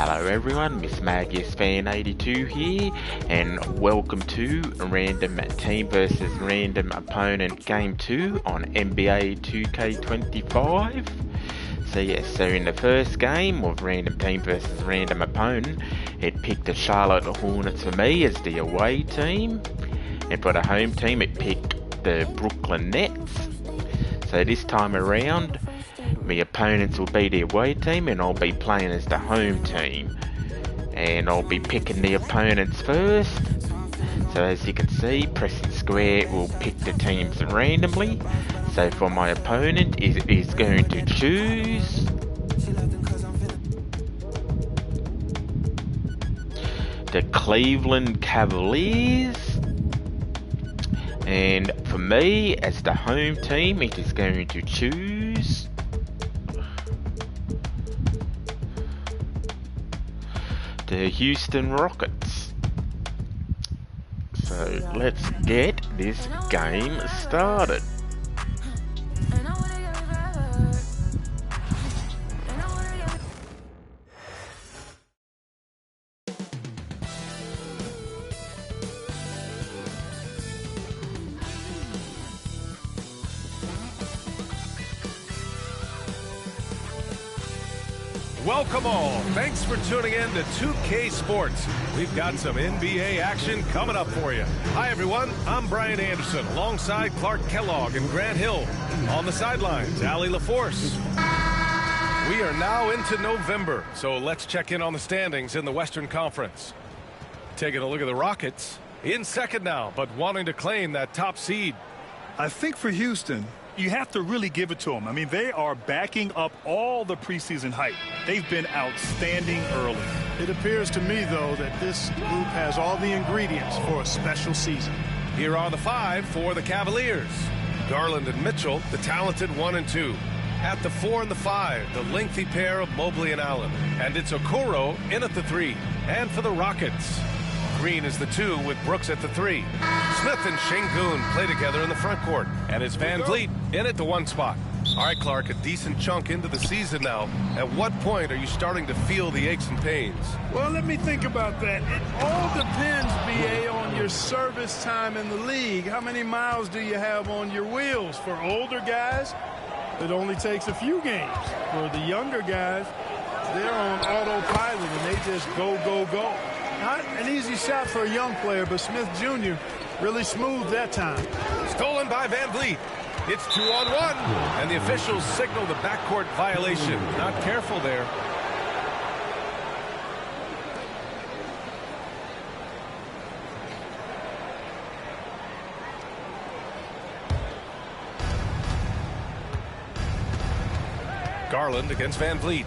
Hello everyone, Miss Magius Fan 82 here, and welcome to Random Team vs Random Opponent Game 2 on NBA 2K25. So in the first game of Random Team vs Random Opponent, it picked the Charlotte Hornets for me as the away team, and for the home team it picked the Brooklyn Nets. So this time around, my opponents will be the away team and I'll be playing as the home team. And I'll be picking the opponents first. So as you can see, pressing square will pick the teams randomly. So for my opponent, it is going to choose the Cleveland Cavaliers. And for me, as the home team, it is going to choose the Houston Rockets. So let's get this game started. Welcome all. Thanks for tuning in to 2K Sports. We've got some NBA action coming up for you. Hi, everyone. I'm Brian Anderson alongside Clark Kellogg and Grant Hill. On the sidelines, Allie LaForce. We are now into November, so let's check in on the standings in the Western Conference. Taking a look at the Rockets. In second now, but wanting to claim that top seed. I think for Houston, you have to really give it to them. I mean, they are backing up all the preseason hype. They've been outstanding early. It appears to me, though, that this group has all the ingredients for a special season. Here are the five for the Cavaliers. Garland and Mitchell, the talented 1 and 2. At the 4 and the 5, the lengthy pair of Mobley and Allen. And it's Okoro in at the 3. And for the Rockets, Green is the 2 with Brooks at the 3. Smith and Şengün play together in the front court. And it's Van Vliet in at the 1 spot. All right, Clark, a decent chunk into the season now. At what point are you starting to feel the aches and pains? Well, let me think about that. It all depends, B.A., on your service time in the league. How many miles do you have on your wheels? For older guys, it only takes a few games. For the younger guys, they're on autopilot and they just go, go, go. Not an easy shot for a young player, but Smith Jr. really smooth that time. Stolen by Van Vliet. It's 2-on-1, and the officials signal the backcourt violation. Not careful there. Garland against Van Vliet.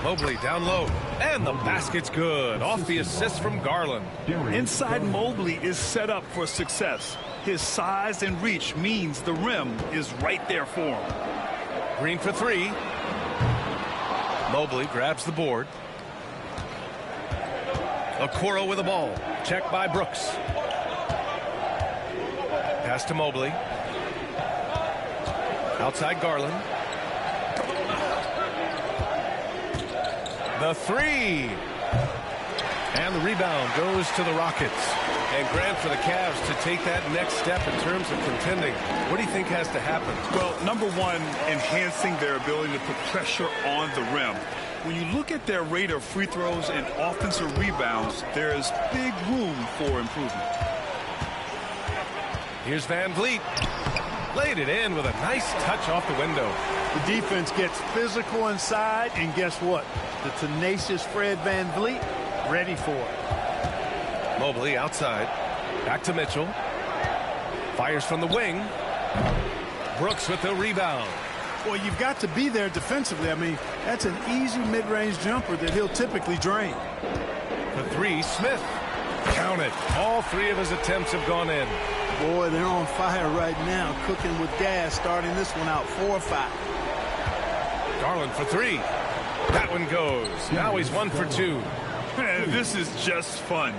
Mobley down low, and the basket's good. Off the assist from Garland. Inside Mobley is set up for success. His size and reach means the rim is right there for him. Green for 3. Mobley grabs the board. Okoro with the ball. Checked by Brooks. Pass to Mobley. Outside Garland. The 3. And the rebound goes to the Rockets. And Grant, for the Cavs to take that next step in terms of contending, what do you think has to happen? Well, number one, enhancing their ability to put pressure on the rim. When you look at their rate of free throws and offensive rebounds, there is big room for improvement. Here's Van Vliet. Laid it in with a nice touch off the window. The defense gets physical inside, and guess what? The tenacious Fred Van Vliet ready for it. Mobley outside. Back to Mitchell. Fires from the wing. Brooks with the rebound. Well, you've got to be there defensively. I mean, that's an easy mid-range jumper that he'll typically drain. The 3, Smith. Count it. All 3 of his attempts have gone in. Boy, they're on fire right now, cooking with gas, starting this one out 4-5. Garland for 3. That one goes. Now he's 1 for 2. This is just fun.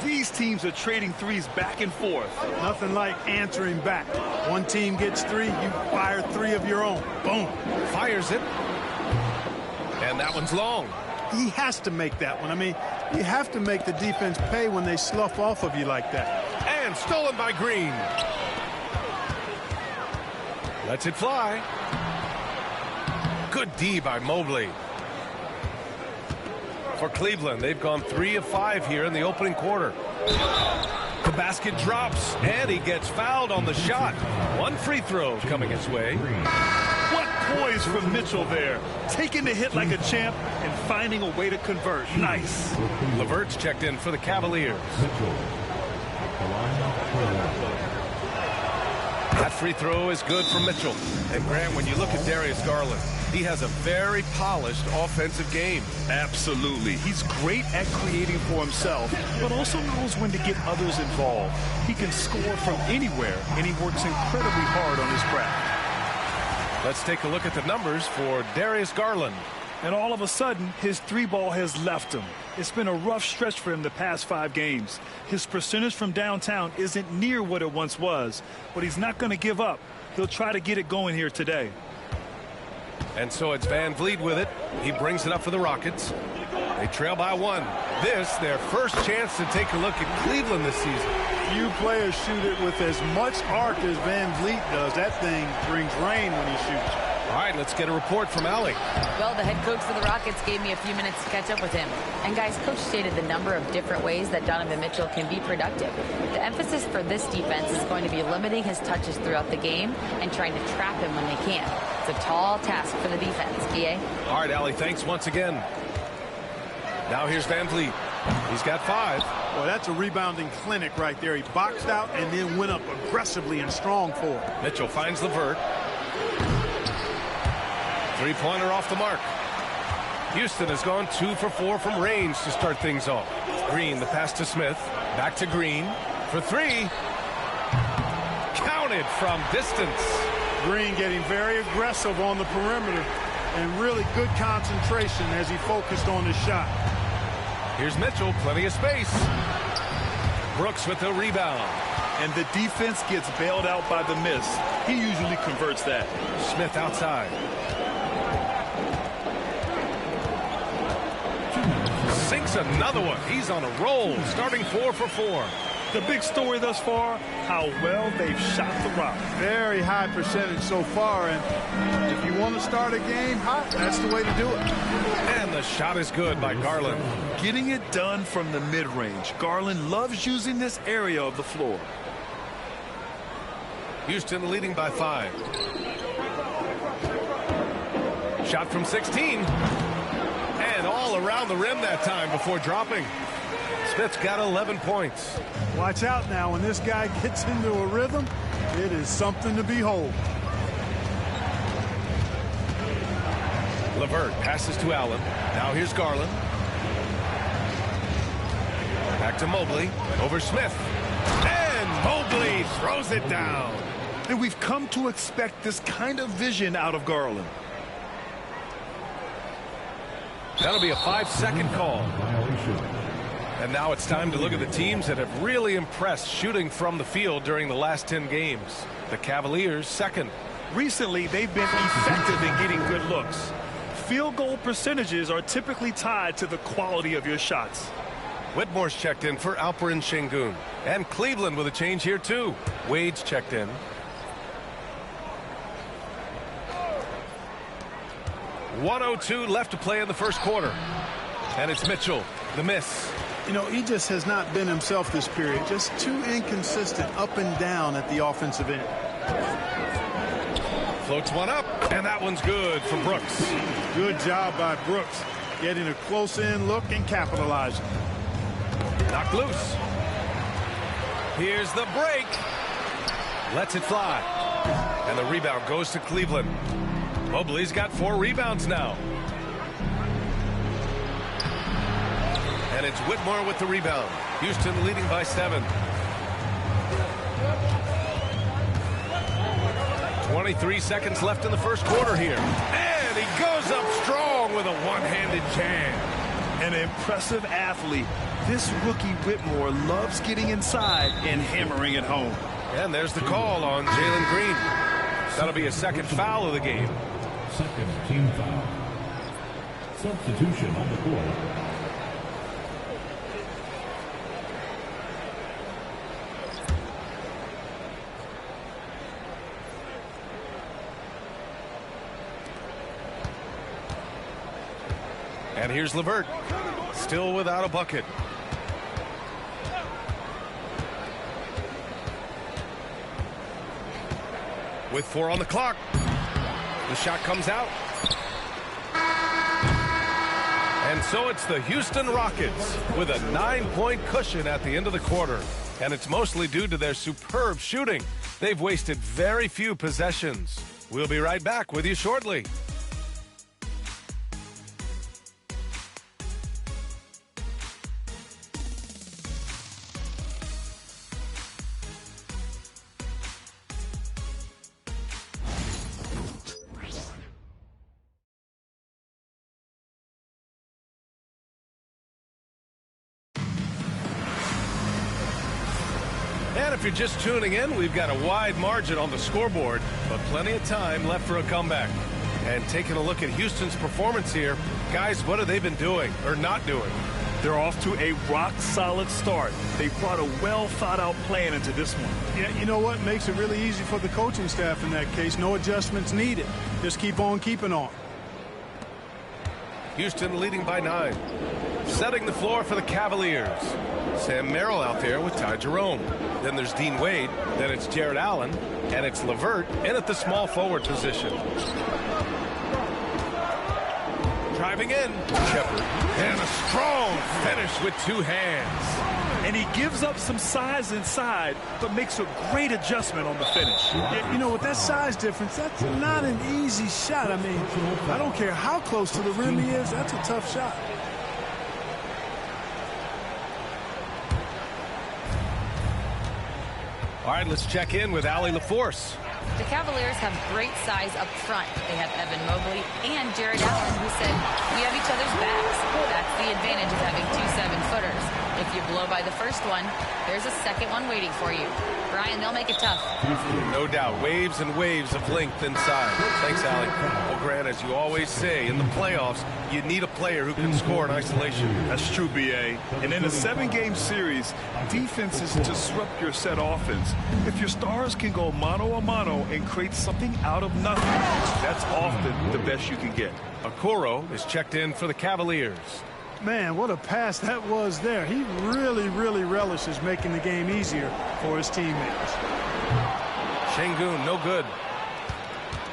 These teams are trading threes back and forth. Nothing like answering back. One team gets 3, you fire 3 of your own. Boom. Fires it. And that one's long. He has to make that one. I mean, you have to make the defense pay when they slough off of you like that. And stolen by Green. Lets it fly. Good D by Mobley. For Cleveland, they've gone 3 of 5 here in the opening quarter. The basket drops, and he gets fouled on the shot. One free throw coming his way. What poise from Mitchell there. Taking the hit like a champ and finding a way to convert. Nice. LeVert's checked in for the Cavaliers. That free throw is good for Mitchell. And Grant, when you look at Darius Garland, he has a very polished offensive game. Absolutely. He's great at creating for himself, but also knows when to get others involved. He can score from anywhere, and he works incredibly hard on his craft. Let's take a look at the numbers for Darius Garland. And all of a sudden, his 3-ball has left him. It's been a rough stretch for him the past 5 games. His percentage from downtown isn't near what it once was, but he's not going to give up. He'll try to get it going here today. And so it's Van Vliet with it. He brings it up for the Rockets. They trail by 1. This, their first chance to take a look at Cleveland this season. Few players shoot it with as much arc as Van Vliet does. That thing brings rain when he shoots. All right, let's get a report from Allie. Well, the head coach of the Rockets gave me a few minutes to catch up with him. And guys, coach stated the number of different ways that Donovan Mitchell can be productive. The emphasis for this defense is going to be limiting his touches throughout the game and trying to trap him when they can. It's a tall task for the defense. BA? All right, Allie, thanks once again. Now here's Van Vliet. He's got 5. Well, that's a rebounding clinic right there. He boxed out and then went up aggressively and strong for it. Mitchell finds LeVert. Three-pointer off the mark. Houston has gone 2 for 4 from range to start things off. Green, the pass to Smith. Back to Green for 3. Counted from distance. Green getting very aggressive on the perimeter and really good concentration as he focused on his shot. Here's Mitchell, plenty of space. Brooks with the rebound. And the defense gets bailed out by the miss. He usually converts that. Smith outside. Sinks another one. He's on a roll, starting 4 for 4. The big story thus far, how well they've shot the rock. Very high percentage so far, and if you want to start a game hot, that's the way to do it. And the shot is good by Garland. Getting it done from the mid-range. Garland loves using this area of the floor. Houston leading by 5. Shot from 16. And all around the rim that time before dropping. Smith's got 11 points. Watch out now. When this guy gets into a rhythm, it is something to behold. LeVert passes to Allen. Now here's Garland. Back to Mobley. Over Smith. And Mobley throws it down. And we've come to expect this kind of vision out of Garland. That'll be a 5-second call. And now it's time to look at the teams that have really impressed shooting from the field during the last 10 games. The Cavaliers, second. Recently, they've been effective in getting good looks. Field goal percentages are typically tied to the quality of your shots. Whitmore's checked in for Alperen Şengün. And Cleveland with a change here, too. Wade's checked in. .102 left to play in the first quarter. And it's Mitchell, the miss. You know, he just has not been himself this period. Just too inconsistent up and down at the offensive end. Floats one up, and that one's good for Brooks. Good job by Brooks. Getting a close-in look and capitalizing. Knocked loose. Here's the break. Lets it fly. And the rebound goes to Cleveland. Mobley's got 4 rebounds now. And it's Whitmore with the rebound. Houston leading by 7. 23 seconds left in the first quarter here. And he goes up strong with a one-handed jam. An impressive athlete. This rookie Whitmore loves getting inside and hammering it home. And there's the call on Jalen Green. That'll be a second foul of the game. Second team foul. Substitution on the court. And here's LeVert, still without a bucket. With 4 on the clock, the shot comes out. And so it's the Houston Rockets with a 9-point cushion at the end of the quarter. And it's mostly due to their superb shooting. They've wasted very few possessions. We'll be right back with you shortly. And if you're just tuning in, we've got a wide margin on the scoreboard, but plenty of time left for a comeback. And taking a look at Houston's performance here, guys, what have they been doing or not doing? They're off to a rock-solid start. They brought a well-thought-out plan into this one. Yeah, you know what makes it really easy for the coaching staff in that case? No adjustments needed. Just keep on keeping on. Houston leading by 9. Setting the floor for the Cavaliers. Sam Merrill out there with Ty Jerome. Then there's Dean Wade. Then it's Jared Allen. And it's LeVert in at the small forward position. Driving in. Shepard. And a strong finish with 2 hands. And he gives up some size inside, but makes a great adjustment on the finish. Yeah, you know, with that size difference, that's not an easy shot. I mean, I don't care how close to the rim he is, that's a tough shot. All right, let's check in with Allie LaForce. The Cavaliers have great size up front. They have Evan Mobley and Jared Allen, who said, we have each other's backs. That's the advantage of having 2 7-footers. If you blow by the first one, there's a second one waiting for you. Brian, they'll make it tough. No doubt. Waves and waves of length inside. Thanks, Allie. Well, Grant, as you always say, in the playoffs, you need a player who can score in isolation. That's true, B.A. And in a 7-game series, defenses disrupt your set offense. If your stars can go mano-a-mano and create something out of nothing, that's often the best you can get. Okoro is checked in for the Cavaliers. Man, what a pass that was there. He really, really relishes making the game easier for his teammates. Şengün, no good.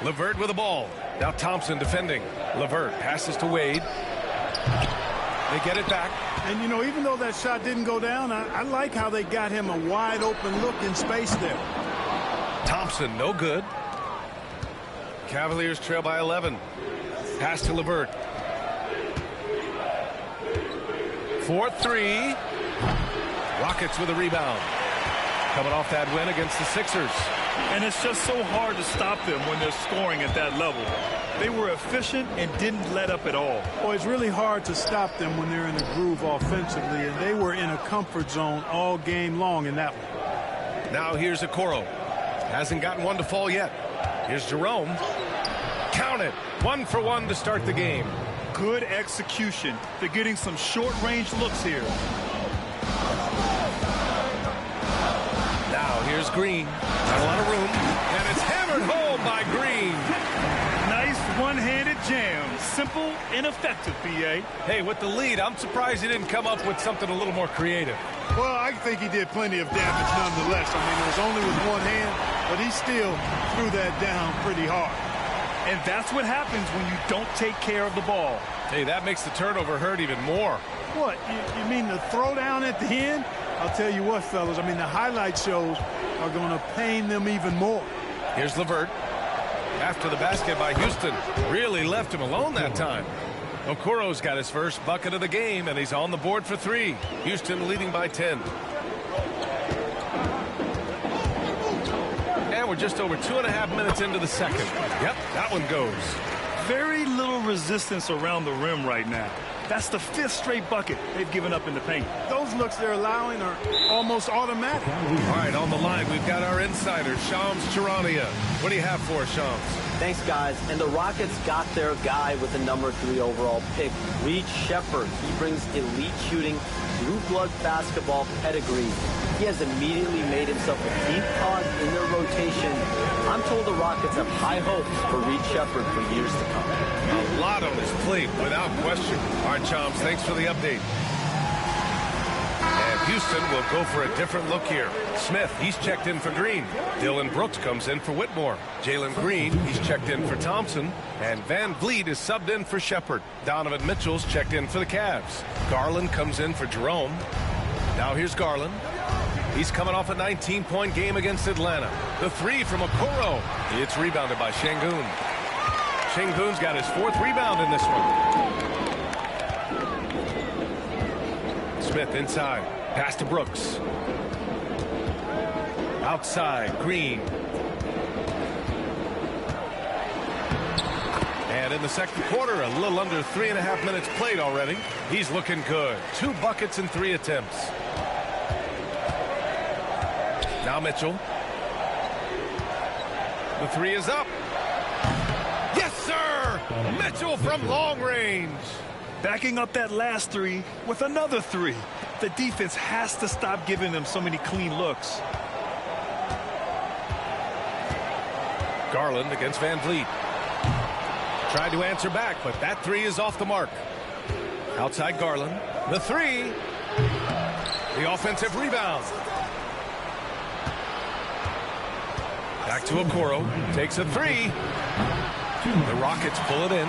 LeVert with the ball. Now Thompson defending. LeVert passes to Wade. They get it back. And, you know, even though that shot didn't go down, I like how they got him a wide-open look in space there. Thompson, no good. Cavaliers trail by 11. Pass to LeVert. 4-3. Rockets with a rebound. Coming off that win against the Sixers. And it's just so hard to stop them when they're scoring at that level. They were efficient and didn't let up at all. Boy, it's really hard to stop them when they're in a groove offensively, and they were in a comfort zone all game long in that one. Now here's Okoro. Hasn't gotten one to fall yet. Here's Jerome. Count it. 1 for 1 to start the game. Good execution. They're getting some short-range looks here. Now here's Green. Not a lot of room. And it's hammered home by Green. Nice one-handed jam. Simple and effective, B.A. Hey, with the lead, I'm surprised he didn't come up with something a little more creative. Well, I think he did plenty of damage nonetheless. I mean, it was only with one hand, but he still threw that down pretty hard. And that's what happens when you don't take care of the ball. Hey, that makes the turnover hurt even more. What, you mean the throwdown at the end? I'll tell you what, fellas, I mean, the highlight shows are going to pain them even more. Here's LeVert. After the basket by Houston. Really left him alone that time. Okoro's got his first bucket of the game, and he's on the board for 3. Houston leading by 10. And we're just over 2.5 minutes into the second. Yep, that one goes. Very little resistance around the rim right now. That's the 5th straight bucket they've given up in the paint. Those looks they're allowing are almost automatic. All right, on the line, we've got our insider, Shams Charania. What do you have for us, Shams? Thanks, guys. And the Rockets got their guy with the number 3 overall pick, Reed Sheppard. He brings elite shooting, blue blood basketball pedigree. He has immediately made himself a deep cog in their rotation. I'm told the Rockets have high hopes for Reed Sheppard for years to come. A lot on his plate, without question. All right, Chomps, thanks for the update. And Houston will go for a different look here. Smith, he's checked in for Green. Dillon Brooks comes in for Whitmore. Jalen Green, he's checked in for Thompson. And Van Vliet is subbed in for Sheppard. Donovan Mitchell's checked in for the Cavs. Garland comes in for Jerome. Now here's Garland. He's coming off a 19-point game against Atlanta. The 3 from Okoro. It's rebounded by Şengün. Şengün's got his 4th rebound in this one. Smith inside. Pass to Brooks. Outside, Green. And in the second quarter, a little under 3.5 minutes played already. He's looking good. 2 buckets in 3 attempts. Now Mitchell. The 3 is up. Yes, sir! Mitchell from long range. Backing up that last 3 with another 3. The defense has to stop giving them so many clean looks. Garland against Van Vliet. Tried to answer back, but that 3 is off the mark. Outside Garland. The 3. The offensive rebound. Back to Okoro. Takes a 3. The Rockets pull it in.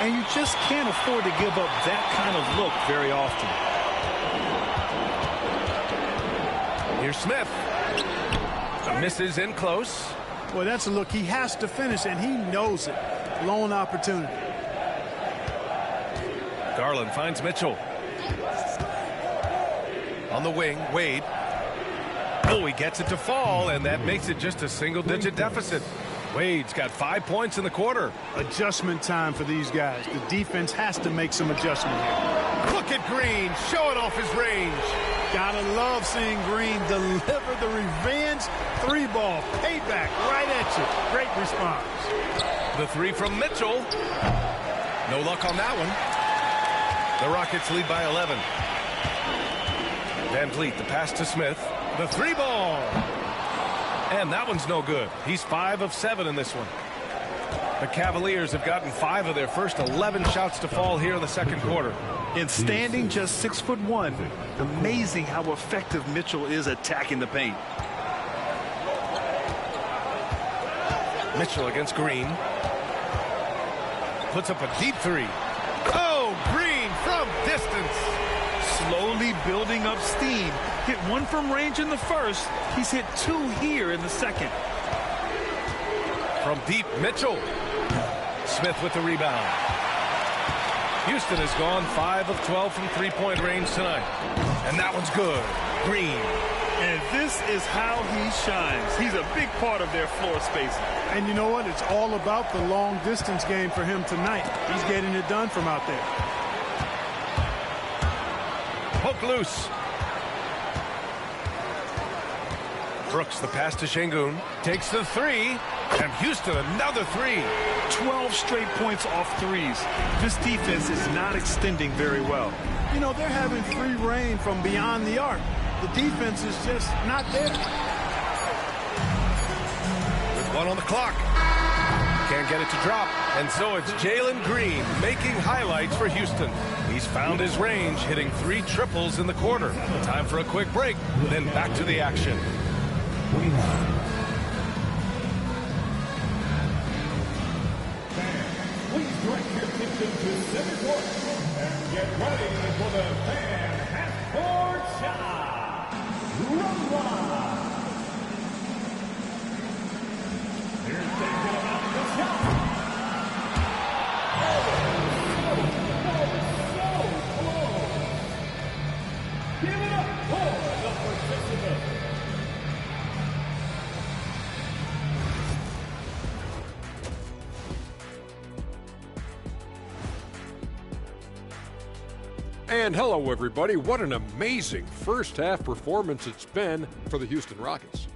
And you just can't afford to give up that kind of look very often. Here's Smith. Misses in close. Well, that's a look he has to finish, and he knows it. Lone opportunity. Garland finds Mitchell. On the wing, Wade. Oh, he gets it to fall, and that makes it just a single-digit deficit. Wade's got 5 points in the quarter. Adjustment time for these guys. The defense has to make some adjustment here. Look at Green showing off his range. Gotta love seeing Green deliver the revenge 3-ball. Payback right at you. Great response. The 3 from Mitchell. No luck on that one. The Rockets lead by 11. Van Vliet, the pass to Smith. The 3-ball. And that one's no good. He's 5 of 7 in this one. The Cavaliers have gotten 5 of their first 11 shots to fall here in the second quarter. And standing just 6'1", amazing how effective Mitchell is attacking the paint. Mitchell against Green. Puts up a deep 3. Oh, Green from distance. Slowly building up steam. Hit 1 from range in the first. He's hit 2 here in the second. From deep, Mitchell. Smith with the rebound. Houston has gone 5 of 12 from 3-point range tonight. And that one's good. Green. And this is how he shines. He's a big part of their floor spacing. And you know what? It's all about the long distance game for him tonight. He's getting it done from out there. Poke loose. Brooks, the pass to Şengün. Takes the 3. And Houston, another 3. 12 straight points off 3s. This defense is not extending very well. You know, they're having free reign from beyond the arc. The defense is just not there. With 1 on the clock. Can't get it to drop. And so it's Jalen Green making highlights for Houston. He's found his range, hitting 3 triples in the quarter. Time for a quick break, then back to the action. Please direct your attention to center court and get ready for the fan half-court shot. Run line. Here's thinking about the shot. So close. Give it up for the participants. And hello, everybody. What an amazing first-half performance it's been for the Houston Rockets.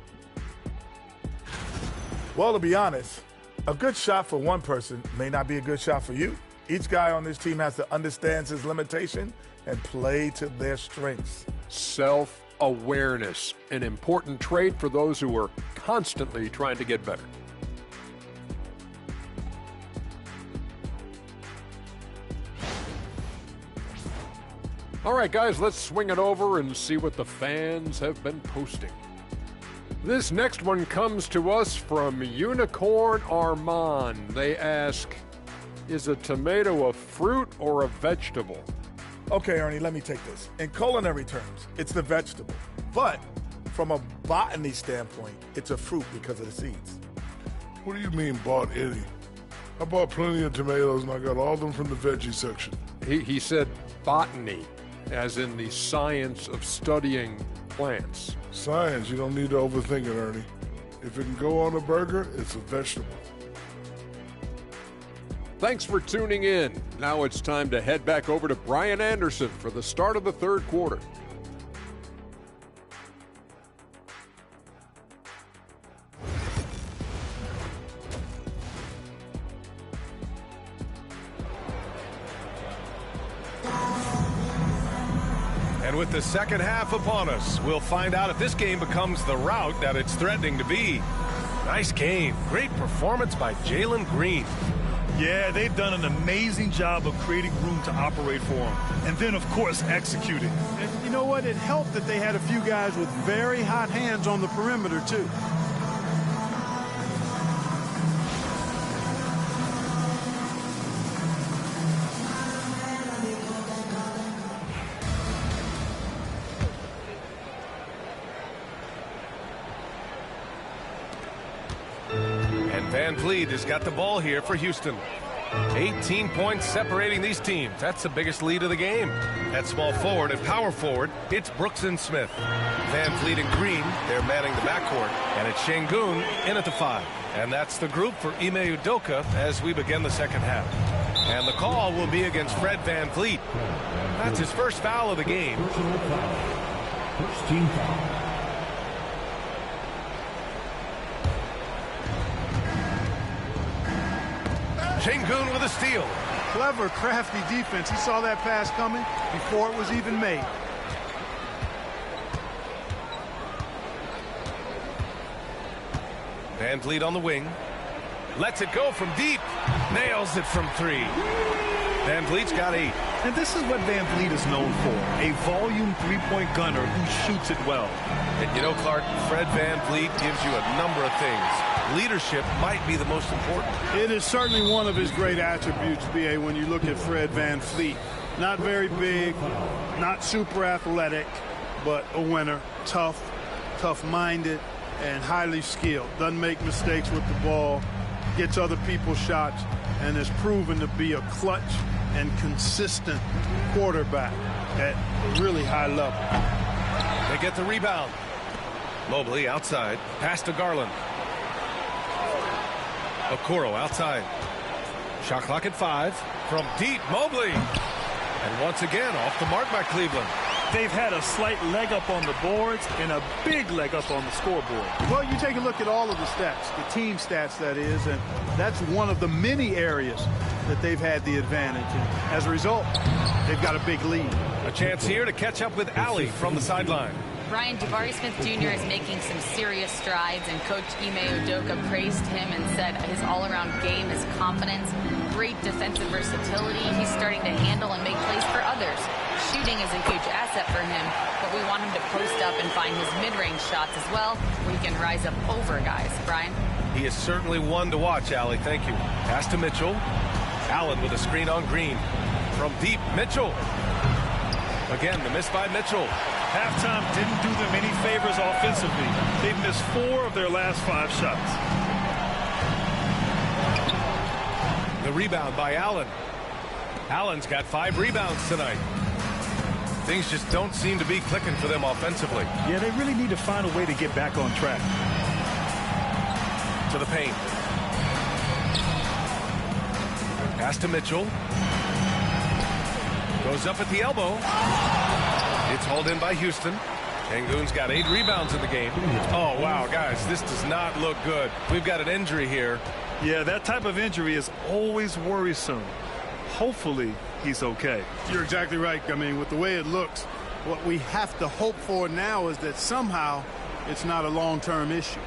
Well, to be honest, A good shot for one person may not be a good shot for you. Each guy on this team has to understand his limitation and play to their strengths. Self-awareness, an important trait for those who are constantly trying to get better. All right, guys, let's swing it over and see what the fans have been posting. This next one comes to us from Unicorn Armand. They ask, is a tomato a fruit or a vegetable? Okay, Ernie, let me take this. In culinary terms, it's the vegetable. But from a botany standpoint, it's a fruit because of the seeds. What do you mean, bought any? I bought plenty of tomatoes and I got all of them from the veggie section. He said botany, as in the science of studying plants. Science, you don't need to overthink it, Ernie. If it can go on a burger, it's a vegetable. Thanks for tuning in. Now it's time to head back over to Brian Anderson for the start of the third quarter. And with the second half upon us, we'll find out if this game becomes the rout that it's threatening to be. Nice game. Great performance by Jalen Green. Yeah, they've done an amazing job of creating room to operate for him. And then, of course, executing. And you know what? It helped that they had a few guys with very hot hands on the perimeter, too. Van Vliet has got the ball here for Houston. 18 points separating these teams. That's the biggest lead of the game. At small forward and power forward, it's Brooks and Smith. Van Vliet and Green, they're manning the backcourt. And it's Şengün in at the 5. And that's the group for Ime Udoka as we begin the second half. And the call will be against Fred Van Vliet. That's his first foul of the game. First team foul. Şengün with a steal. Clever, crafty defense. He saw that pass coming before it was even made. Van Vliet on the wing. Lets it go from deep. Nails it from 3. Van Vliet's got 8. And this is what Van Vliet is known for, a volume three-point gunner who shoots it well. And you know, Clark, Fred Van Vliet gives you a number of things. Leadership might be the most important. It is certainly one of his great attributes, B.A., when you look at Fred Van Vliet. Not very big, not super athletic, but a winner, tough-minded, and highly skilled. Doesn't make mistakes with the ball, gets other people's shots, and is proven to be a clutch and consistent quarterback at a really high level. They get the rebound. Mobley outside. Pass to Garland. Okoro outside. Shot clock at 5. From deep, Mobley. And once again, off the mark by Cleveland. They've had a slight leg up on the boards and a big leg up on the scoreboard. Well, you take a look at all of the stats, the team stats, that is, and that's one of the many areas that they've had the advantage. And as a result, they've got a big lead. A chance here to catch up with Allie from the sideline. Brian, Jabari Smith Jr. is making some serious strides, and Coach Ime Udoka praised him and said his all-around game, his confidence, great defensive versatility. He's starting to handle and make plays for others. Shooting is a huge asset for him, but we want him to post up and find his mid-range shots as well, where he can rise up over guys. Brian? He is certainly one to watch, Allie. Thank you. Pass to Mitchell. Allen with a screen on Green. From deep, Mitchell. Again, the miss by Mitchell. Halftime didn't do them any favors offensively. They've missed 4 of their last 5 shots. The rebound by Allen. Allen's got 5 rebounds tonight. Things just don't seem to be clicking for them offensively. Yeah, they really need to find a way to get back on track. To the paint. Pass to Mitchell. Goes up at the elbow. It's hauled in by Houston. Şengün's got 8 rebounds in the game. Oh, wow, guys, this does not look good. We've got an injury here. Yeah, that type of injury is always worrisome. Hopefully, he's okay. You're exactly right. I mean, with the way it looks, what we have to hope for now is that somehow it's not a long-term issue.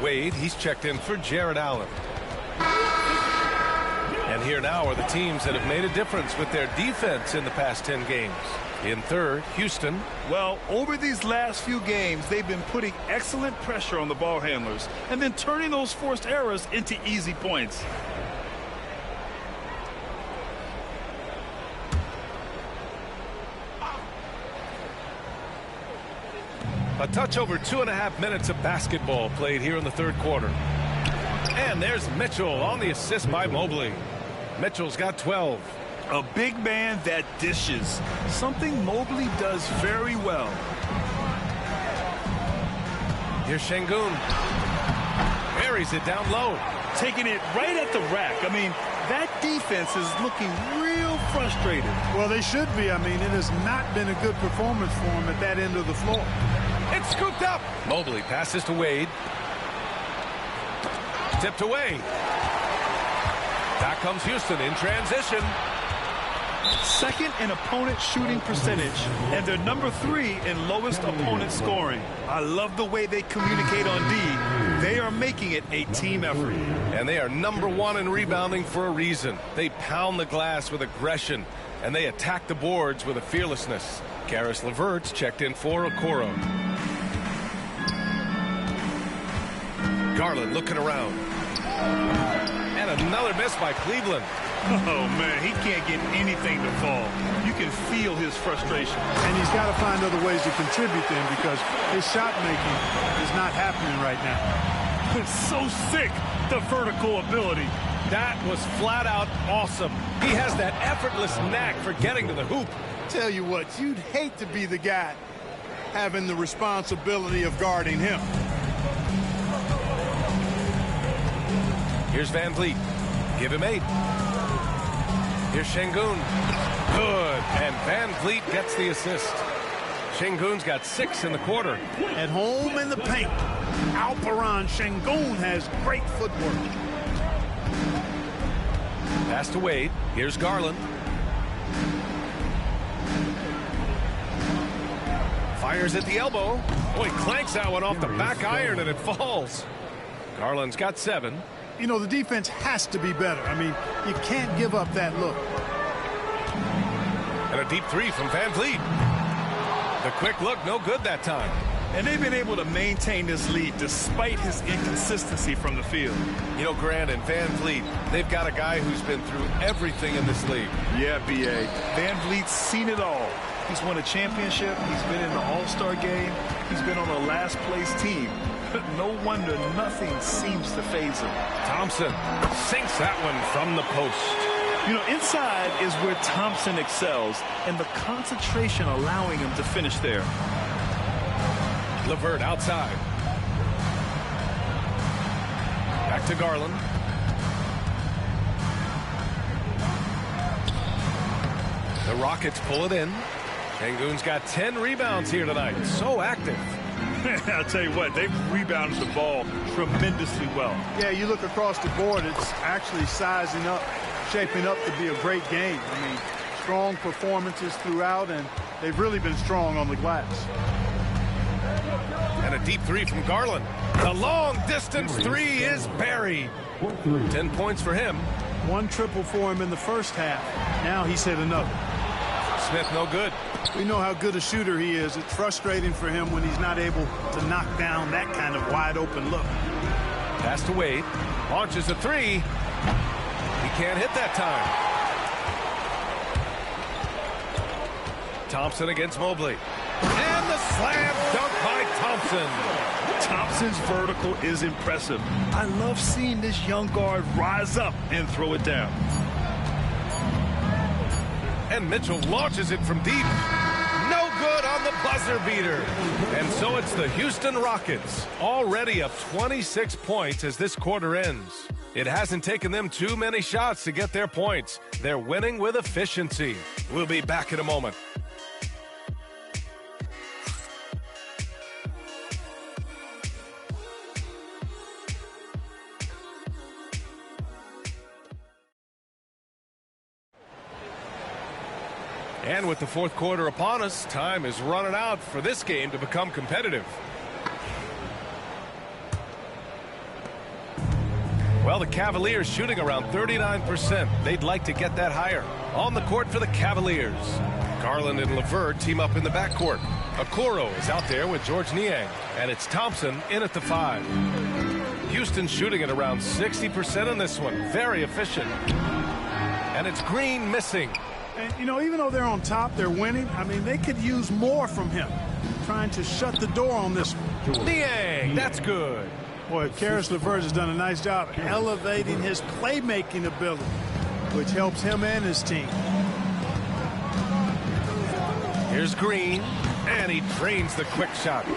Wade, he's checked in for Jared Allen. And here now are the teams that have made a difference with their defense in the past 10 games. In third, Houston. Well, over these last few games, they've been putting excellent pressure on the ball handlers and then turning those forced errors into easy points. A touch over 2.5 minutes of basketball played here in the third quarter. And there's Mitchell on the assist by Mobley. Mitchell's got 12. A big man that dishes, something Mobley does very well. Here's Şengün. Buries it down low. Taking it right at the rack. I mean, that defense is looking real frustrated. Well, they should be. I mean, it has not been a good performance for them at that end of the floor. It's scooped up. Mobley passes to Wade. Tipped away. Back comes Houston in transition. Second in opponent shooting percentage, and they're number 3 in lowest opponent scoring. I love the way they communicate on D. They are making it a team effort. And they are number 1 in rebounding for a reason. They pound the glass with aggression, and they attack the boards with a fearlessness. Caris LeVert's checked in for Okoro. Garland looking around. And another miss by Cleveland. Oh, man, he can't get anything to fall. You can feel his frustration. And he's got to find other ways to contribute then, because his shot making is not happening right now. It's so sick, the vertical ability. That was flat out awesome. He has that effortless knack for getting to the hoop. Tell you what, you'd hate to be the guy having the responsibility of guarding him. Here's Van Vliet. Give him 8. Here's Şengün. Good. And Van Vliet gets the assist. Şengün's got 6 in the quarter. At home in the paint, Alperen Şengün has great footwork. Pass to Wade. Here's Garland. Fires at the elbow. Oh, he clanks that one off the back iron and it falls. Garland's got 7. You know, the defense has to be better. I mean, you can't give up that look. And a deep 3 from Van Vliet. The quick look, no good that time. And they've been able to maintain this lead despite his inconsistency from the field. You know, Grant and Van Vliet, they've got a guy who's been through everything in this league. Yeah, B.A. Van Vliet's seen it all. He's won a championship. He's been in the All-Star game. He's been on a last-place team. No wonder nothing seems to faze him. Thompson sinks that one from the post. You know, inside is where Thompson excels, and the concentration allowing him to finish there. LeVert outside. Back to Garland. The Rockets pull it in. Şengün's got 10 rebounds here tonight. So active. I'll tell you what, they've rebounded the ball tremendously well. Yeah, you look across the board, it's actually sizing up, shaping up to be a great game. I mean, strong performances throughout, and they've really been strong on the glass. And a deep 3 from Garland. The long distance 3 is buried. 10 points for him. 1 triple for him in the first half. Now he's hit another. Smith no good. We know how good a shooter he is. It's frustrating for him when he's not able to knock down that kind of wide open look. Pass to Wade. Launches a 3. He can't hit that time. Thompson against Mobley. And the slam dunk by Thompson. Thompson's vertical is impressive. I love seeing this young guard rise up and throw it down. And Mitchell launches it from deep. No good on the buzzer beater. And so it's the Houston Rockets, already up 26 points as this quarter ends. It hasn't taken them too many shots to get their points. They're winning with efficiency. We'll be back in a moment. And with the fourth quarter upon us, time is running out for this game to become competitive. Well, the Cavaliers shooting around 39%. They'd like to get that higher. On the court for the Cavaliers, Garland and LeVert team up in the backcourt. Okoro is out there with Georges Niang, and it's Thompson in at the 5. Houston shooting at around 60% on this one. Very efficient. And it's Green missing. And, you know, even though they're on top, they're winning. I mean, they could use more from him. Trying to shut the door on this one. Niang, that's good. Boy, Caris LeVert has done a nice job elevating his playmaking ability, which helps him and his team. Here's Green, and he drains the quick shot.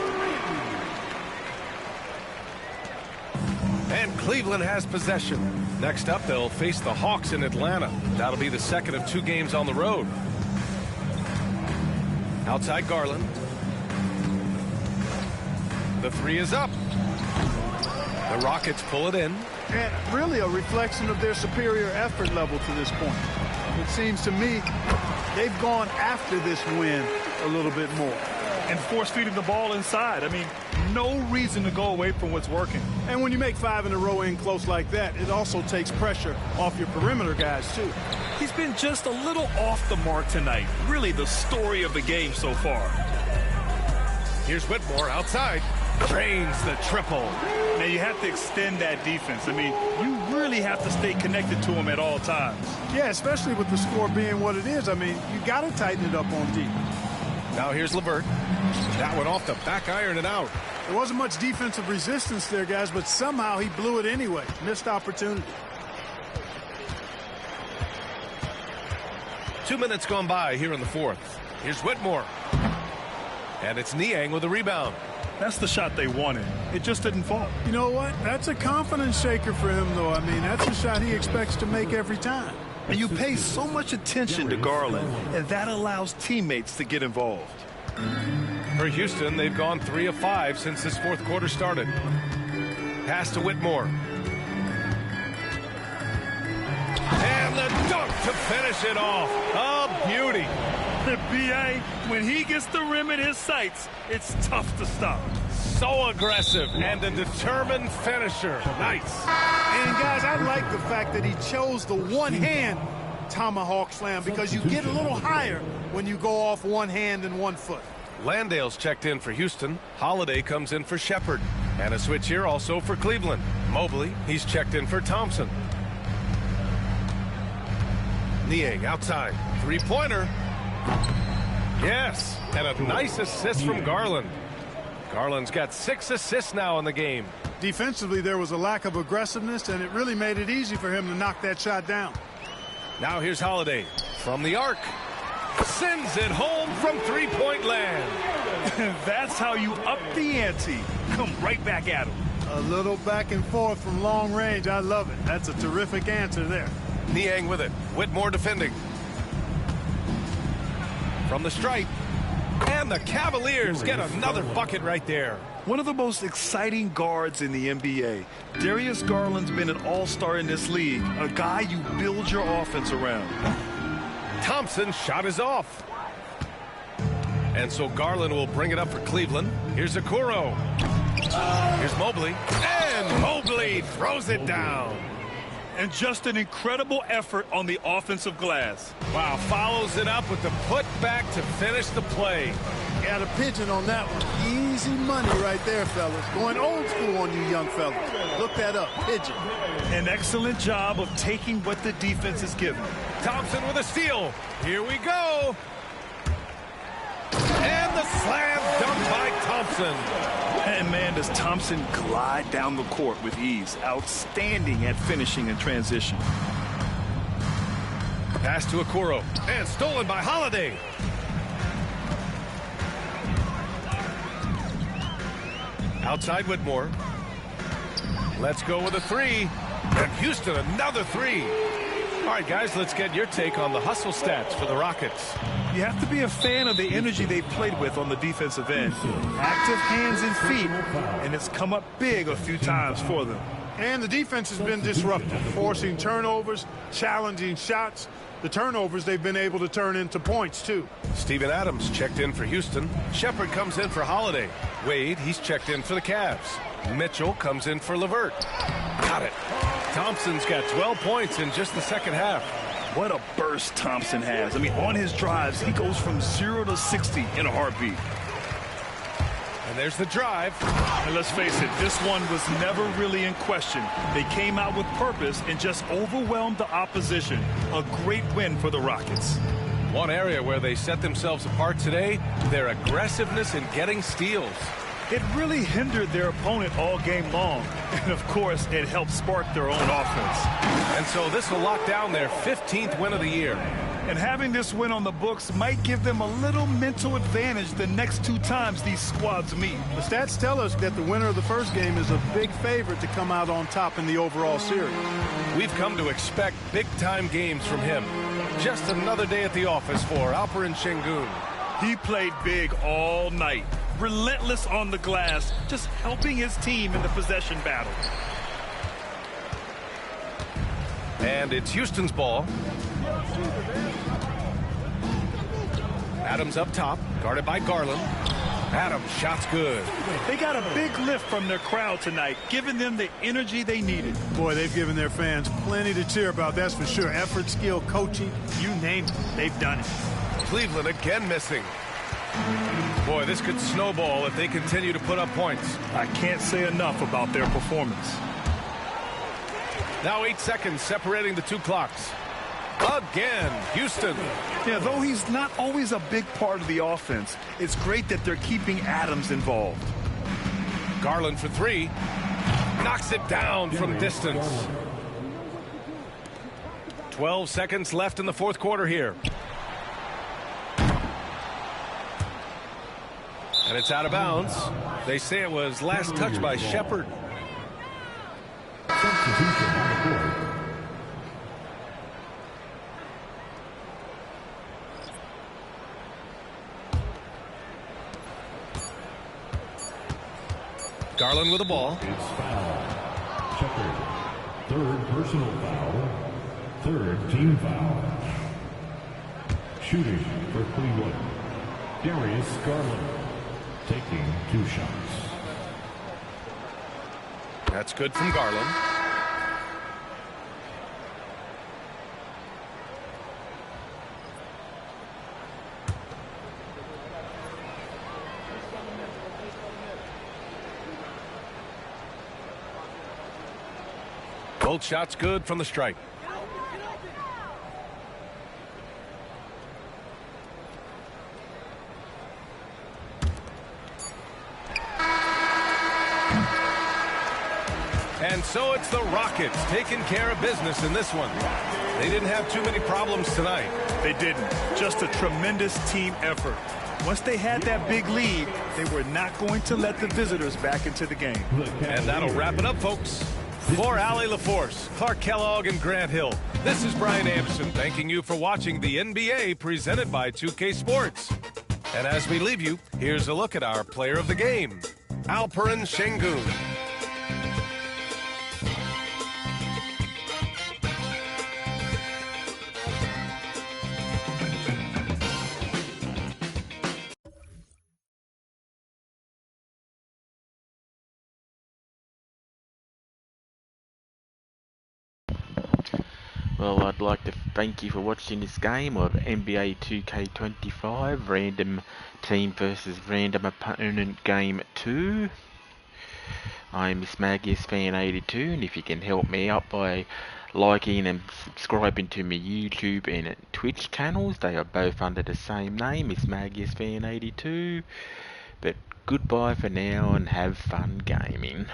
And Cleveland has possession. Next up, they'll face the Hawks in Atlanta. That'll be the second of 2 games on the road. Outside Garland. The 3 is up. The Rockets pull it in. And really a reflection of their superior effort level to this point. It seems to me they've gone after this win a little bit more. And force-feeding the ball inside. I mean, no reason to go away from what's working. And when you make 5 in a row in close like that, it also takes pressure off your perimeter guys, too. He's been just a little off the mark tonight. Really the story of the game so far. Here's Whitmore outside. Drains the triple. Now, you have to extend that defense. I mean, you really have to stay connected to him at all times. Yeah, especially with the score being what it is. I mean, you got to tighten it up on deep. Now here's LeVert. That one off the back iron and out. There wasn't much defensive resistance there, guys, but somehow he blew it anyway. Missed opportunity. 2 minutes gone by here in the fourth. Here's Whitmore. And it's Niang with a rebound. That's the shot they wanted. It just didn't fall. You know what? That's a confidence shaker for him, though. I mean, that's a shot he expects to make every time. And you pay so much attention to Garland, and that allows teammates to get involved. For Houston, they've gone 3 of 5 since this fourth quarter started. Pass to Whitmore. And the dunk to finish it off. A beauty. The B.A., when he gets the rim in his sights, it's tough to stop. So aggressive and a determined finisher. Nice. And, guys, I like the fact that he chose the one-hand tomahawk slam because you get a little higher when you go off one hand and 1 foot. Landale's checked in for Houston. Holiday comes in for Shepherd. And a switch here also for Cleveland. Mobley, he's checked in for Thompson. Niang outside. 3-pointer. Yes, and a nice assist from Garland. Garland's got 6 assists now in the game. Defensively, there was a lack of aggressiveness, and it really made it easy for him to knock that shot down. Now here's Holiday from the arc. Sends it home from 3-point land. That's how you up the ante. Come right back at him. A little back and forth from long range. I love it. That's a terrific answer there. Niang with it. Whitmore defending. From the stripe. And the Cavaliers get another bucket right there. One of the most exciting guards in the NBA. Darius Garland's been an all-star in this league, a guy you build your offense around. Thompson's shot is off. And so Garland will bring it up for Cleveland. Here's Okoro. Here's Mobley. And Mobley throws it down. And just an incredible effort on the offensive glass. Wow, follows it up with the putback to finish the play. Got a pigeon on that one. Easy money right there, fellas. Going old school on you young fellas. Look that up, pigeon. An excellent job of taking what the defense is given. Thompson with a steal. Here we go. And the slam dunk by Thompson. And man, does Thompson glide down the court with ease. Outstanding at finishing in transition. Pass to Okoro. And stolen by Holiday. Outside Whitmore. Let's go with a 3. And Houston, another three. All right, guys, let's get your take on the hustle stats for the Rockets. You have to be a fan of the energy they've played with on the defensive end. Active hands and feet, and it's come up big a few times for them. And the defense has been disruptive, forcing turnovers, challenging shots. The turnovers they've been able to turn into points, too. Steven Adams checked in for Houston. Shepard comes in for Holiday. Wade, he's checked in for the Cavs. Mitchell comes in for LeVert. Got it. Thompson's got 12 points in just the second half. What a burst Thompson has. I mean, on his drives, he goes from 0 to 60 in a heartbeat. And there's the drive. And let's face it, this one was never really in question. They came out with purpose and just overwhelmed the opposition. A great win for the Rockets. One area where they set themselves apart today, their aggressiveness in getting steals. It really hindered their opponent all game long. And, of course, it helped spark their own offense. And so this will lock down their 15th win of the year. And having this win on the books might give them a little mental advantage the next two times these squads meet. The stats tell us that the winner of the first game is a big favorite to come out on top in the overall series. We've come to expect big-time games from him. Just another day at the office for Alperen Sengun. He played big all night. Relentless on the glass, just helping his team in the possession battle. And it's Houston's ball. Adams up top, guarded by Garland. Adams, shot's good. They got a big lift from their crowd tonight, giving them the energy they needed. Boy, they've given their fans plenty to cheer about, that's for sure. Effort, skill, coaching, you name it, they've done it. Cleveland again missing. Boy, this could snowball if they continue to put up points. I can't say enough about their performance. Now 8 seconds separating the two clocks. Again, Houston. Yeah, though he's not always a big part of the offense, it's great that they're keeping Adams involved. Garland for three. Knocks it down from distance. 12 seconds left in the fourth quarter here. And it's out of bounds. They say it was last touched by Shepard. Substitution on the court. Garland with the ball. It's foul. Shepard. Third personal foul. Third team foul. Shooting for Cleveland. Darius Garland. Taking 2 shots. That's good from Garland. Both shots good from the strike. And so it's the Rockets taking care of business in this one. They didn't have too many problems tonight. They didn't. Just a tremendous team effort. Once they had that big lead, they were not going to let the visitors back into the game. And that'll wrap it up, folks. For Allie LaForce, Clark Kellogg, and Grant Hill, this is Brian Anderson thanking you for watching the NBA presented by 2K Sports. And as we leave you, here's a look at our player of the game, Alperen Sengun. Well, I'd like to thank you for watching this game of NBA 2K25 Random Team versus Random Opponent Game 2. I'm MissMagiusFan82, and if you can help me out by liking and subscribing to my YouTube and Twitch channels, they are both under the same name, MissMagiusFan82. But goodbye for now and have fun gaming.